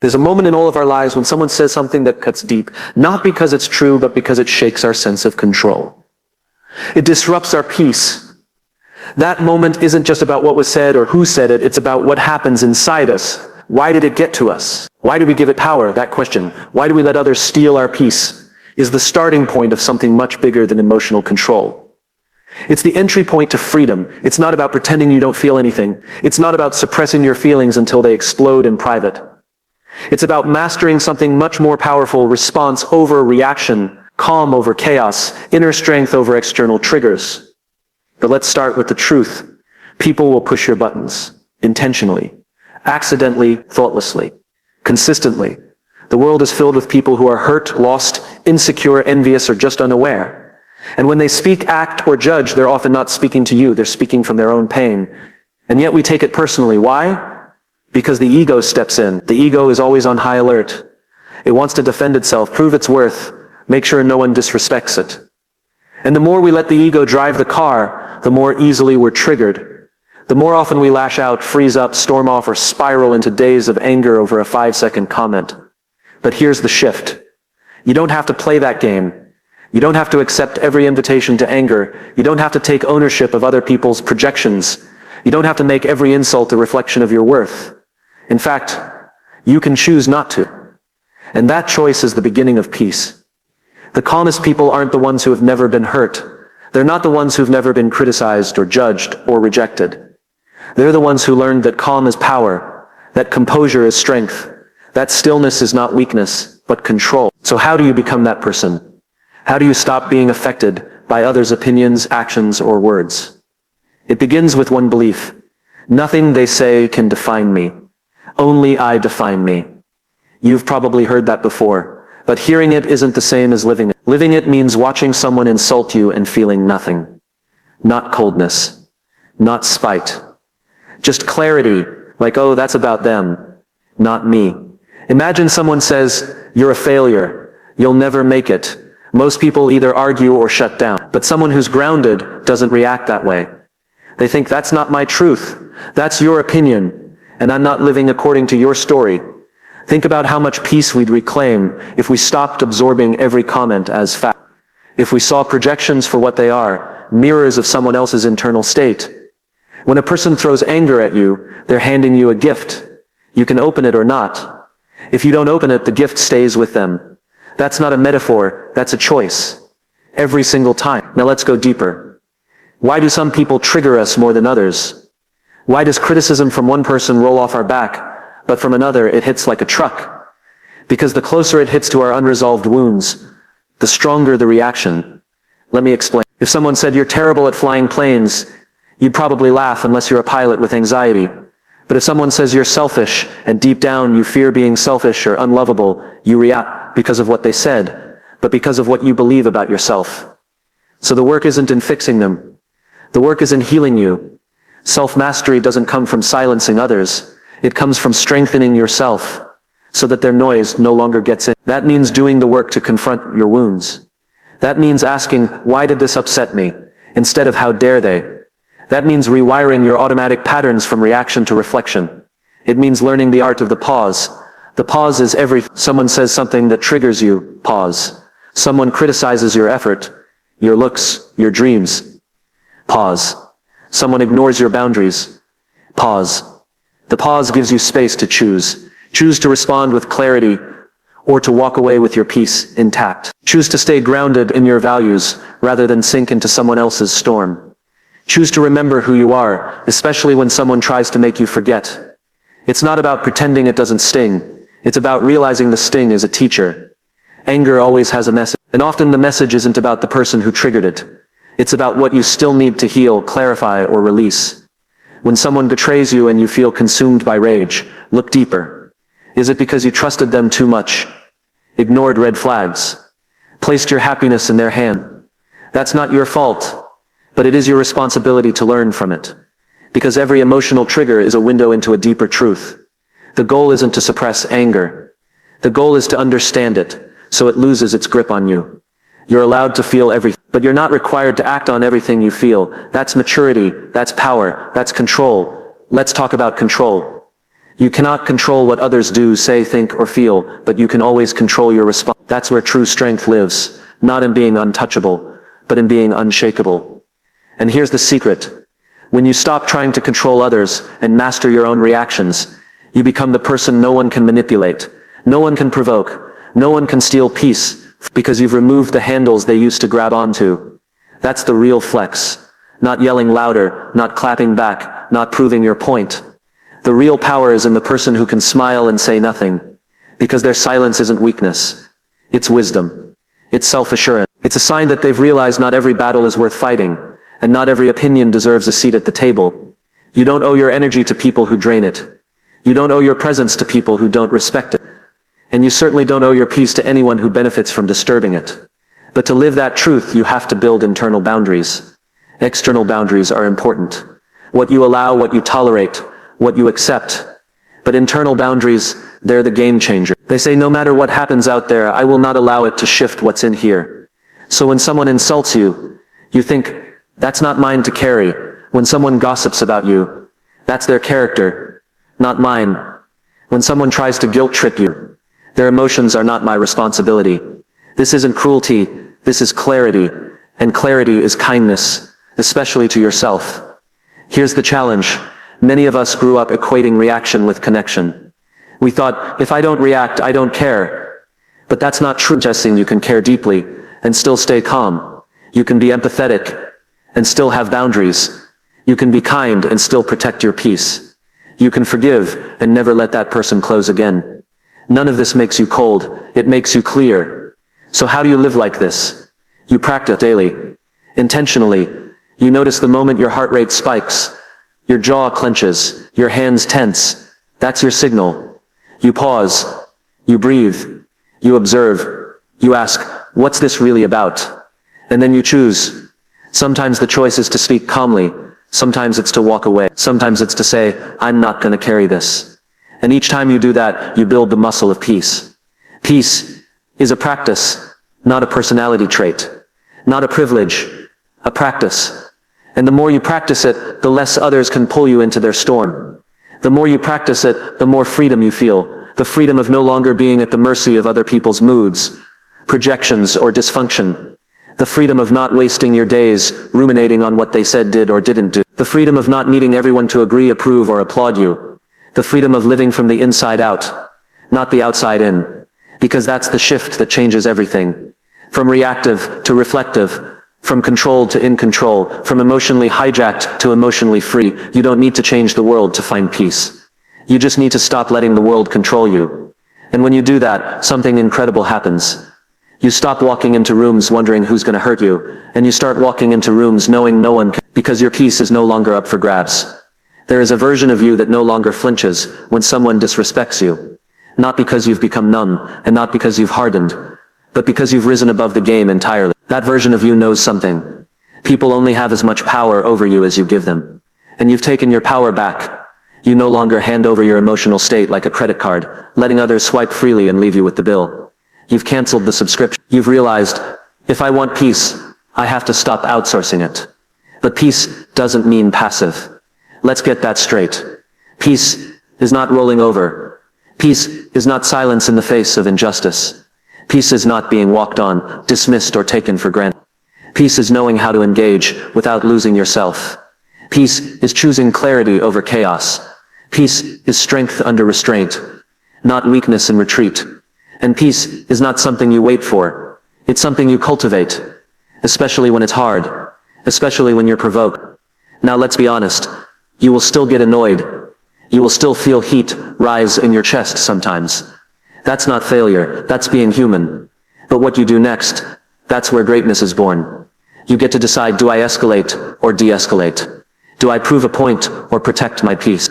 There's a moment in all of our lives when someone says something that cuts deep, not because it's true, but because it shakes our sense of control. It disrupts our peace. That moment isn't just about what was said or who said it, it's about what happens inside us. Why did it get to us? Why do we give it power? That question, why do we let others steal our peace, is the starting point of something much bigger than emotional control. It's the entry point to freedom. It's not about pretending you don't feel anything. It's not about suppressing your feelings until they explode in private. It's about mastering something much more powerful: response over reaction, calm over chaos, inner strength over external triggers. But let's start with the truth. People will push your buttons, intentionally, accidentally, thoughtlessly, consistently. The world is filled with people who are hurt, lost, insecure, envious, or just unaware. And when they speak, act, or judge, they're often not speaking to you, they're speaking from their own pain. And yet we take it personally. Why? Because the ego steps in. The ego is always on high alert. It wants to defend itself, prove its worth, make sure no one disrespects it. And the more we let the ego drive the car, the more easily we're triggered. The more often we lash out, freeze up, storm off, or spiral into days of anger over a 5-second comment. But here's the shift. You don't have to play that game. You don't have to accept every invitation to anger. You don't have to take ownership of other people's projections. You don't have to make every insult a reflection of your worth. In fact, you can choose not to. And that choice is the beginning of peace. The calmest people aren't the ones who have never been hurt. They're not the ones who've never been criticized or judged or rejected. They're the ones who learned that calm is power, that composure is strength, that stillness is not weakness, but control. So how do you become that person? How do you stop being affected by others' opinions, actions, or words? It begins with one belief. Nothing they say can define me. Only I define me. You've probably heard that before, but hearing it isn't the same as living it. Living it means watching someone insult you and feeling nothing. Not coldness. Not spite. Just clarity, like, oh, that's about them, not me. Imagine someone says, you're a failure. You'll never make it. Most people either argue or shut down. But someone who's grounded doesn't react that way. They think, that's not my truth. That's your opinion. And I'm not living according to your story. Think about how much peace we'd reclaim if we stopped absorbing every comment as fact. If we saw projections for what they are, mirrors of someone else's internal state. When a person throws anger at you, they're handing you a gift. You can open it or not. If you don't open it, the gift stays with them. That's not a metaphor, that's a choice. Every single time. Now let's go deeper. Why do some people trigger us more than others? Why does criticism from one person roll off our back, but from another it hits like a truck? Because the closer it hits to our unresolved wounds, the stronger the reaction. Let me explain. If someone said you're terrible at flying planes, you'd probably laugh unless you're a pilot with anxiety. But if someone says you're selfish, and deep down you fear being selfish or unlovable, you react because of what they said, but because of what you believe about yourself. So the work isn't in fixing them. The work is in healing you. Self-mastery doesn't come from silencing others. It comes from strengthening yourself so that their noise no longer gets in. That means doing the work to confront your wounds. That means asking, why did this upset me? Instead of how dare they? That means rewiring your automatic patterns from reaction to reflection. It means learning the art of the pause. The pause is someone says something that triggers you, pause. Someone criticizes your effort, your looks, your dreams, pause. Someone ignores your boundaries, pause. The pause gives you space to choose. Choose to respond with clarity, or to walk away with your peace intact. Choose to stay grounded in your values, rather than sink into someone else's storm. Choose to remember who you are, especially when someone tries to make you forget. It's not about pretending it doesn't sting. It's about realizing the sting is a teacher. Anger always has a message, and often the message isn't about the person who triggered it. It's about what you still need to heal, clarify, or release. When someone betrays you and you feel consumed by rage, look deeper. Is it because you trusted them too much? Ignored red flags? Placed your happiness in their hand? That's not your fault, but it is your responsibility to learn from it. Because every emotional trigger is a window into a deeper truth. The goal isn't to suppress anger. The goal is to understand it, so it loses its grip on you. You're allowed to feel everything, but you're not required to act on everything you feel. That's maturity, that's power, that's control. Let's talk about control. You cannot control what others do, say, think, or feel, but you can always control your response. That's where true strength lives, not in being untouchable, but in being unshakable. And here's the secret. When you stop trying to control others and master your own reactions, you become the person no one can manipulate, no one can provoke, no one can steal peace, because you've removed the handles they used to grab onto. That's the real flex. Not yelling louder, not clapping back, not proving your point. The real power is in the person who can smile and say nothing, because their silence isn't weakness. It's wisdom. It's self-assurance. It's a sign that they've realized not every battle is worth fighting, and not every opinion deserves a seat at the table. You don't owe your energy to people who drain it. You don't owe your presence to people who don't respect it. And you certainly don't owe your peace to anyone who benefits from disturbing it. But to live that truth, you have to build internal boundaries. External boundaries are important. What you allow, what you tolerate, what you accept. But internal boundaries, they're the game changer. They say no matter what happens out there, I will not allow it to shift what's in here. So when someone insults you, you think, that's not mine to carry. When someone gossips about you, that's their character, not mine. When someone tries to guilt trip you, their emotions are not my responsibility. This isn't cruelty, this is clarity, and clarity is kindness, especially to yourself. Here's the challenge. Many of us grew up equating reaction with connection. We thought, if I don't react, I don't care. But that's not true. Suggesting you can care deeply and still stay calm. You can be empathetic and still have boundaries. You can be kind and still protect your peace. You can forgive and never let that person close again. None of this makes you cold. It makes you clear. So how do you live like this? You practice daily, intentionally. You notice the moment your heart rate spikes, your jaw clenches, your hands tense. That's your signal. You pause, you breathe, you observe, you ask, what's this really about? And then you choose. Sometimes the choice is to speak calmly, sometimes it's to walk away, sometimes it's to say, I'm not going to carry this. And each time you do that, you build the muscle of peace. Peace is a practice, not a personality trait, not a privilege, a practice. And the more you practice it, the less others can pull you into their storm. The more you practice it, the more freedom you feel. The freedom of no longer being at the mercy of other people's moods, projections, or dysfunction. The freedom of not wasting your days ruminating on what they said, did, or didn't do. The freedom of not needing everyone to agree, approve, or applaud you. The freedom of living from the inside out, not the outside in. Because that's the shift that changes everything. From reactive to reflective. From controlled to in control, from emotionally hijacked to emotionally free. You don't need to change the world to find peace. You just need to stop letting the world control you. And when you do that, something incredible happens. You stop walking into rooms wondering who's going to hurt you, and you start walking into rooms knowing no one can, because your peace is no longer up for grabs. There is a version of you that no longer flinches when someone disrespects you. Not because you've become numb, and not because you've hardened, but because you've risen above the game entirely. That version of you knows something. People only have as much power over you as you give them. And you've taken your power back. You no longer hand over your emotional state like a credit card, letting others swipe freely and leave you with the bill. You've canceled the subscription. You've realized, if I want peace, I have to stop outsourcing it. But peace doesn't mean passive. Let's get that straight. Peace is not rolling over. Peace is not silence in the face of injustice. Peace is not being walked on, dismissed, or taken for granted. Peace is knowing how to engage without losing yourself. Peace is choosing clarity over chaos. Peace is strength under restraint, not weakness and retreat. And peace is not something you wait for. It's something you cultivate, especially when it's hard, especially when you're provoked. Now let's be honest. You will still get annoyed. You will still feel heat rise in your chest sometimes. That's not failure, that's being human. But what you do next, that's where greatness is born. You get to decide, do I escalate or de-escalate? Do I prove a point or protect my peace?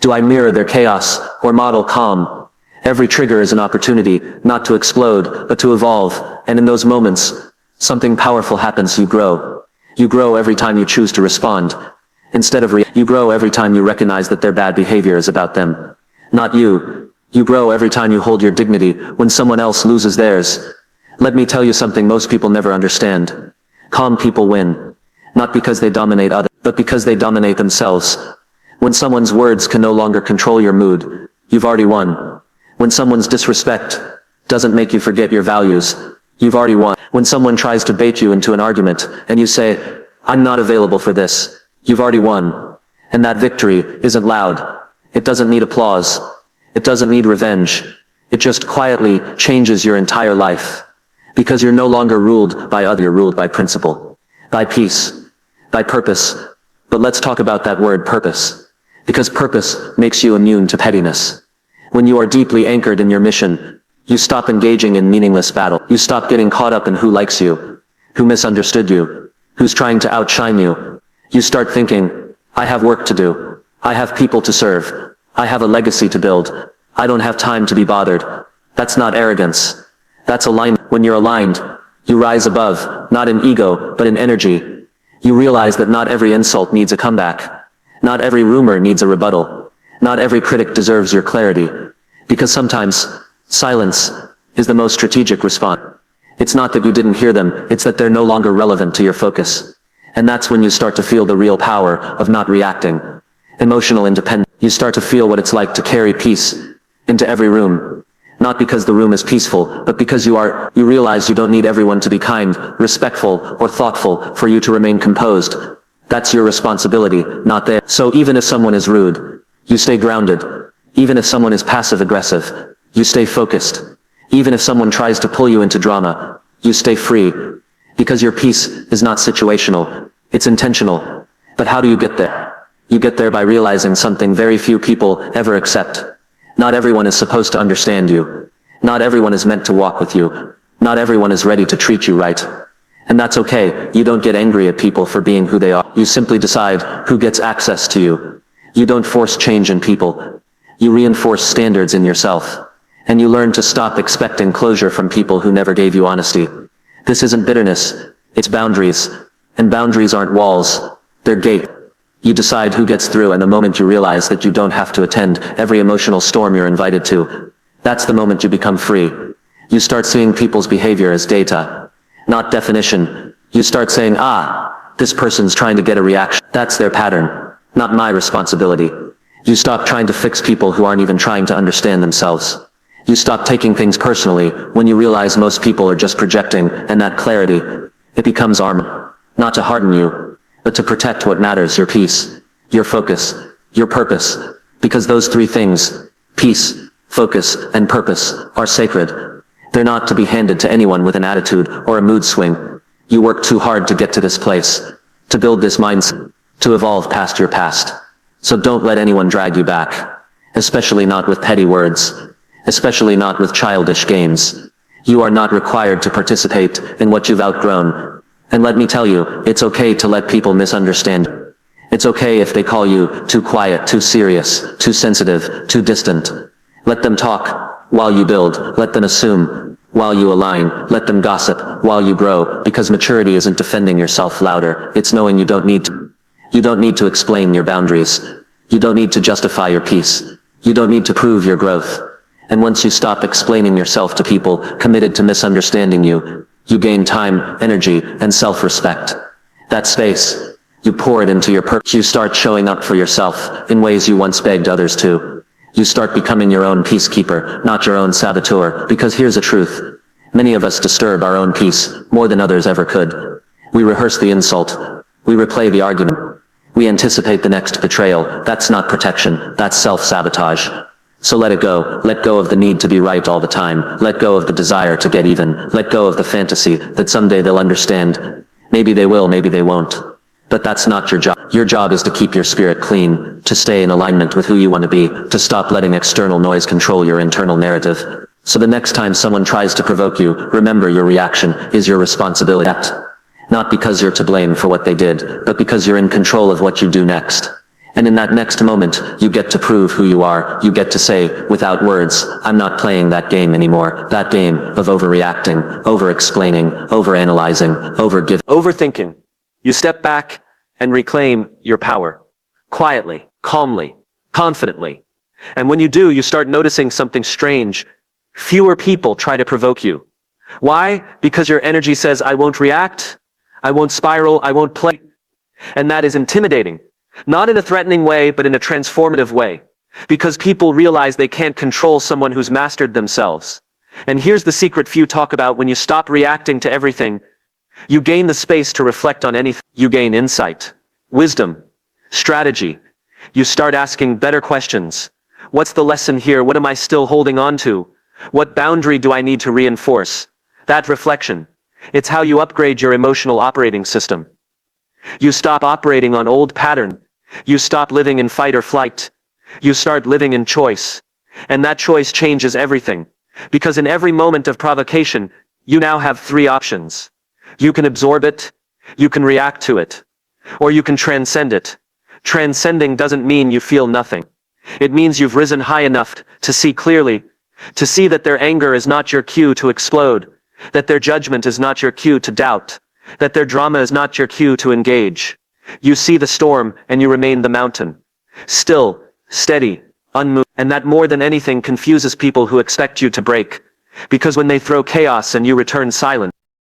Do I mirror their chaos or model calm? Every trigger is an opportunity, not to explode, but to evolve. And in those moments, something powerful happens. You grow. You grow every time you choose to respond. Instead of you grow every time you recognize that their bad behavior is about them, not you. You grow every time you hold your dignity when someone else loses theirs. Let me tell you something most people never understand. Calm people win. Not because they dominate others, but because they dominate themselves. When someone's words can no longer control your mood, you've already won. When someone's disrespect doesn't make you forget your values, you've already won. When someone tries to bait you into an argument and you say, I'm not available for this, you've already won. And that victory isn't loud. It doesn't need applause. It doesn't need revenge. It just quietly changes your entire life. Because you're no longer ruled by others, you're ruled by principle, by peace, by purpose. But let's talk about that word purpose. Because purpose makes you immune to pettiness. When you are deeply anchored in your mission, you stop engaging in meaningless battle. You stop getting caught up in who likes you, who misunderstood you, who's trying to outshine you. You start thinking, I have work to do. I have people to serve. I have a legacy to build. I don't have time to be bothered. That's not arrogance. That's alignment. When you're aligned, you rise above, not in ego, but in energy. You realize that not every insult needs a comeback. Not every rumor needs a rebuttal. Not every critic deserves your clarity. Because sometimes, silence is the most strategic response. It's not that you didn't hear them, it's that they're no longer relevant to your focus. And that's when you start to feel the real power of not reacting. Emotional independence. You start to feel what it's like to carry peace into every room. Not because the room is peaceful, but because you realize you don't need everyone to be kind, respectful, or thoughtful for you to remain composed. That's your responsibility, not theirs. So even if someone is rude, you stay grounded. Even if someone is passive-aggressive, you stay focused. Even if someone tries to pull you into drama, you stay free. Because your peace is not situational, it's intentional. But how do you get there? You get there by realizing something very few people ever accept. Not everyone is supposed to understand you. Not everyone is meant to walk with you. Not everyone is ready to treat you right. And that's okay. You don't get angry at people for being who they are. You simply decide who gets access to you. You don't force change in people. You reinforce standards in yourself. And you learn to stop expecting closure from people who never gave you honesty. This isn't bitterness. It's boundaries. And boundaries aren't walls. They're gates. You decide who gets through, and the moment you realize that you don't have to attend every emotional storm you're invited to, that's the moment you become free. You start seeing people's behavior as data, not definition. You start saying, this person's trying to get a reaction. That's their pattern, not my responsibility. You stop trying to fix people who aren't even trying to understand themselves. You stop taking things personally when you realize most people are just projecting, and that clarity, it becomes armor, not to harden you, but to protect what matters, your peace, your focus, your purpose. Because those three things, peace, focus, and purpose, are sacred. They're not to be handed to anyone with an attitude or a mood swing. You work too hard to get to this place, to build this mindset, to evolve past your past. So don't let anyone drag you back, especially not with petty words, especially not with childish games. You are not required to participate in what you've outgrown. And let me tell you, it's okay to let people misunderstand. It's okay if they call you too quiet, too serious, too sensitive, too distant. Let them talk while you build. Let them assume while you align. Let them gossip while you grow. Because maturity isn't defending yourself louder. It's knowing you don't need to. You don't need to explain your boundaries. You don't need to justify your peace. You don't need to prove your growth. And once you stop explaining yourself to people committed to misunderstanding you, you gain time, energy, and self-respect. That space, you pour it into your purpose. You start showing up for yourself in ways you once begged others to. You start becoming your own peacekeeper, not your own saboteur. Because here's the truth. Many of us disturb our own peace more than others ever could. We rehearse the insult. We replay the argument. We anticipate the next betrayal. That's not protection. That's self-sabotage. So let it go. Let go of the need to be right all the time. Let go of the desire to get even. Let go of the fantasy that someday they'll understand. Maybe they will, maybe they won't. But that's not your job. Your job is to keep your spirit clean, to stay in alignment with who you want to be, to stop letting external noise control your internal narrative. So the next time someone tries to provoke you, remember your reaction is your responsibility. Not because you're to blame for what they did, but because you're in control of what you do next. And in that next moment, you get to prove who you are. You get to say, without words, I'm not playing that game anymore. That game of overreacting, over-explaining, over-analyzing, over-giving. Overthinking. You step back and reclaim your power. Quietly, calmly, confidently. And when you do, you start noticing something strange. Fewer people try to provoke you. Why? Because your energy says, I won't react, I won't spiral, I won't play. And that is intimidating. Not in a threatening way, but in a transformative way. Because people realize they can't control someone who's mastered themselves. And here's the secret few talk about: when you stop reacting to everything, you gain the space to reflect on anything. You gain insight, wisdom, strategy. You start asking better questions. What's the lesson here? What am I still holding on to? What boundary do I need to reinforce? That reflection. It's how you upgrade your emotional operating system. You stop operating on old pattern. You stop living in fight or flight. You start living in choice. And that choice changes everything. Because in every moment of provocation, you now have three options. You can absorb it, you can react to it, or you can transcend it. Transcending doesn't mean you feel nothing. It means you've risen high enough to see clearly, to see that their anger is not your cue to explode, that their judgment is not your cue to doubt, that their drama is not your cue to engage. You see the storm and you remain the mountain. Still, steady, unmoved. And that more than anything confuses people who expect you to break. Because when they throw chaos and you return silent,